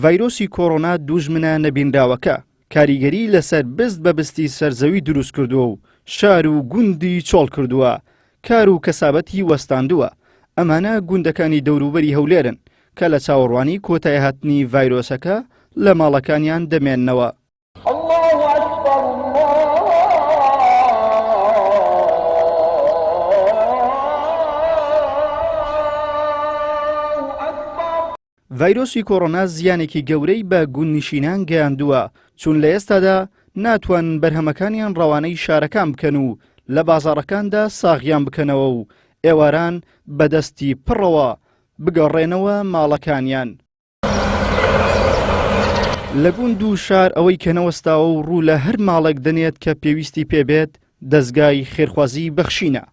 ڤایرۆسی کۆڕۆنا دوژمنە نەبینراوەکە کاریگەری لەسەر بست بە بستی سەرزەوی دروست کردووە و شار و گوندی چۆڵ کردووە، کار و کەسابەتی وەستاندووە. ئەمانە گوندەکانی دەوروبەری هەولێرن کە لە چاوەڕوانی کۆتای هاتنی ڤایرۆسەکە لە ماڵەکانیان دەمێننەوە. ڤایرۆسی کۆڕۆنا زیانێکی گەورەی بە گوندنشینان گەیاندووە، چون لە ئێستادا ناتوان بەرهەمەکانیان ڕەوانەی شارەکان بکەن و لە بازاڕەکاندا ساغیان بکەنەوە و ئێواران بەدەستی پڕەوە بگەڕێنەوە ماڵەکانیان. لە گوند و شار ئەوەی کە نەوەستاوە و ڕوو لە هەر ماڵێک دەنێت کە پێویستی پێبێت دەستگای خێرخوازی بەخشینە.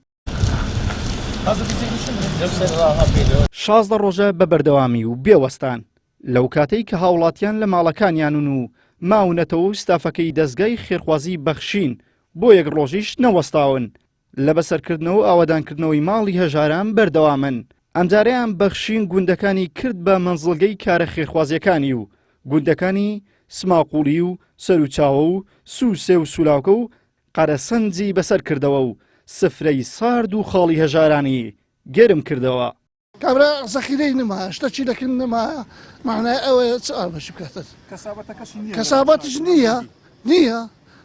16 ڕۆژە بە بەردەوامی و بێوەستان لەو کاتەی کە هاوڵاتیان لە ماڵەکانیانون و ماونەتەوە و ستافەکەی دەستگای خێرخوازی بەخشین بۆ یەک ڕۆژیش نەوەستاون. لە بەسەرکردنەوە ئاوادانکردنەوەی ماڵی هەژاران بەردەوامن. ئەمجارەیان بەخشین گوندەکانی کرد بە مەنزڵگەی کارە خێرخوازیەکانی و گوندەکانی سماقوڵی و سەرچاوە و سووسێ و سولاوکە و قەرەسەنجی بەسەر کردەوە و سفرەی سارد و خاڵی هەژارانی گەرم کردەوە. کابرا زەخیرەی نما شتەچی دەکەن نما معنای ئەوەیە چ ئامەشی بکاتت کەسابەتش نییە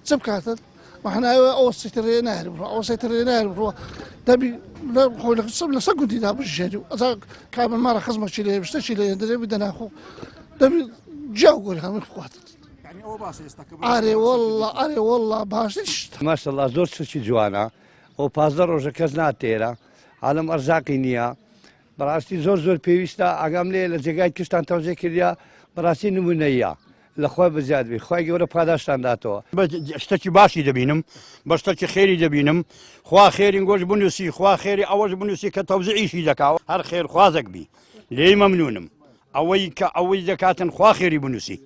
چ بکاتت معناوە ئەوە سیترێ نار بڕۆ ئەوە سیترێ نار بڕۆ دەبی خۆی لەسەر گوندیدا بژێری و ئەزا کابن مارە خزمەکی لێ شتەکی لێ دەرێ بدەناخۆ دەبی جاو گۆری هەمووی بخواتت. ئارێ وەڵڵا باش ماشەڵڵا زۆر چکی جوانە ئەو 15 ڕۆژە کەس ناتێرە عالم ئەرزاقی نییە. بەڕاستی زۆر پێویستە ئاگام لێ لە جێگای کشتان تەوزێ کردیا بەڕاستی نمونەیە لەخوای بەزیادبی خی گەورە پاداشتان داتەوە. شتێکی باشی دەبینم بە شتێکی خێری دەبینم خوا خێری گۆژ بنووسی خوا خێری ئەوەش بنووسی کە تەوزعیشی دەکاوە هەر خێرخوازێک بی لێی مەمنونم ئەوەی کە ئەوەی دەکاتن خوا خێری بنووسی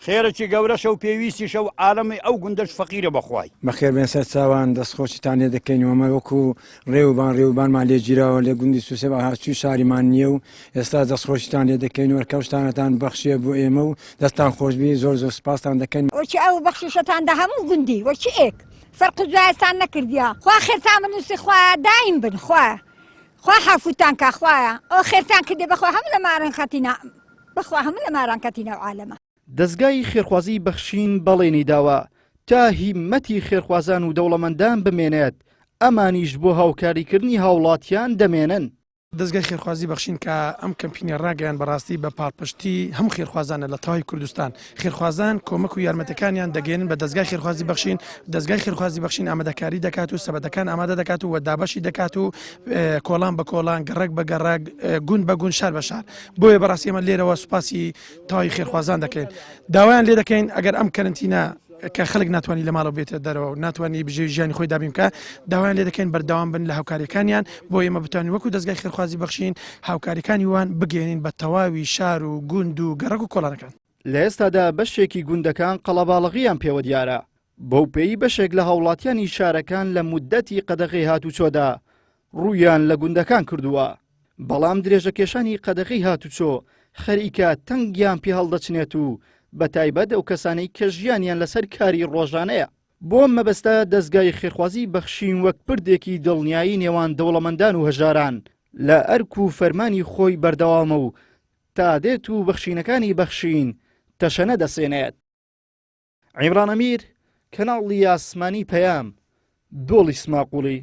خێرەی گەورەشە و پێویستیشە و عالەمی ئەو گوندەش فەقیرە بەخوای. بەخێر بێن سەر چاوان دەستخۆشیتان لێ دەکەین وەمە وەکو ڕێوبانمان لێ گیراوە لێ گوندی سووسێ بە هاچووی شاریمان نییە و ئێستا دەستخۆشیتان لێ دەکەین وەرکەوتانتان بەخشیە بۆ ئێمە و دەستان خۆشببی زۆر سپاسان دەکەین. وەکی ئەو بەخشیشتان دە هەموو گوندی وەکی ئێک فەرق جوایستان نەکردیا خوا خێرتان بنووسی خوا دایم بن خوا حافوتان کا خوایە ئەو خێرتان کردێ بەخوا هەموو لە مارەنخەتینە بەخوا هەموو لە مارانکەتینە و عالەمە. دەستگای خێرخوازی بەخشین بەڵێنی داوە تا هیممەتی خێرخوازان و دەوڵەمەندان بمێنێت ئەمانیش بۆ هاوکاریکردنی هاوڵاتیان دەمێنن. دەستگای خێرخوازی بەخشین کە ئەم کەمپینە ڕاگەیان بەڕاستی بە پاڵپشتی هەموو خێرخوازانە لە تاوای کوردستان خێرخوازان کۆمەک و یارمەتەکانیان دەگەێنن بە دەستگای خێرخوازی بەخشین. دەستگای خێرخوازی بەخشین ئامادەکاری دەکات و سەبەتەکان ئامادە دەکات و وەدابەشی دەکات و کۆڵان بە کۆڵان گەڕک بە گەڕک گوند بە گوند شار بە شار. بۆیە بەڕاستی ئەمە لێرەوە سوپاسی تاوای خێرخوازان دەکەین. داوایان لێ دەکەین ئەگەر ئەم کەرنتینە کە خەڵک ناتوانانی لە ماڵەوە بێتە دەرەوە و ناتوانانی بژێ ژیانی خۆی دابین بکە داوایان لێ دەکەین بەردەوام بن لە هاوکاریەکانیان بۆ ئێمە بتوانین وەکو دەستگای خێرخوازی بەخشین هاوکاریەکانی وان بگەێنین بە تەواوی شار و گوند و گەڕک و کۆڵانەکان. لە ئێستادا بەشێکی گوندەکان قەڵەباڵغیان پێوە دیارە بەو پێی بەشێک لە هاوڵاتیانی شارەکان لە مودەتی قەدەغی هاتوچۆدا ڕوویان لە گوندەکان کردووە، بەڵام درێژەکێشانی قەدەغی هاتوچۆ خەریکە تەنگیان پێ هەڵدەچنێت و بە تایبەت ئەو کەسانەی کە ژیانیان لەسەر کاری ڕۆژانەیە. بۆ مەبەستە دەستگای خێرخوازی بەخشین وەک پردێکی دڵنیایی نێوان دەوڵەمەندان و هەژاران لە ئەرک و فەرمانی خۆی بەردەوامە و تا دێت و بەخشینەکانی بەخشین تەشەنە دەسێنێت. عیمران ئەمیر، کەناڵی ئاسمانی پەیام، دۆڵی سماقوڵی.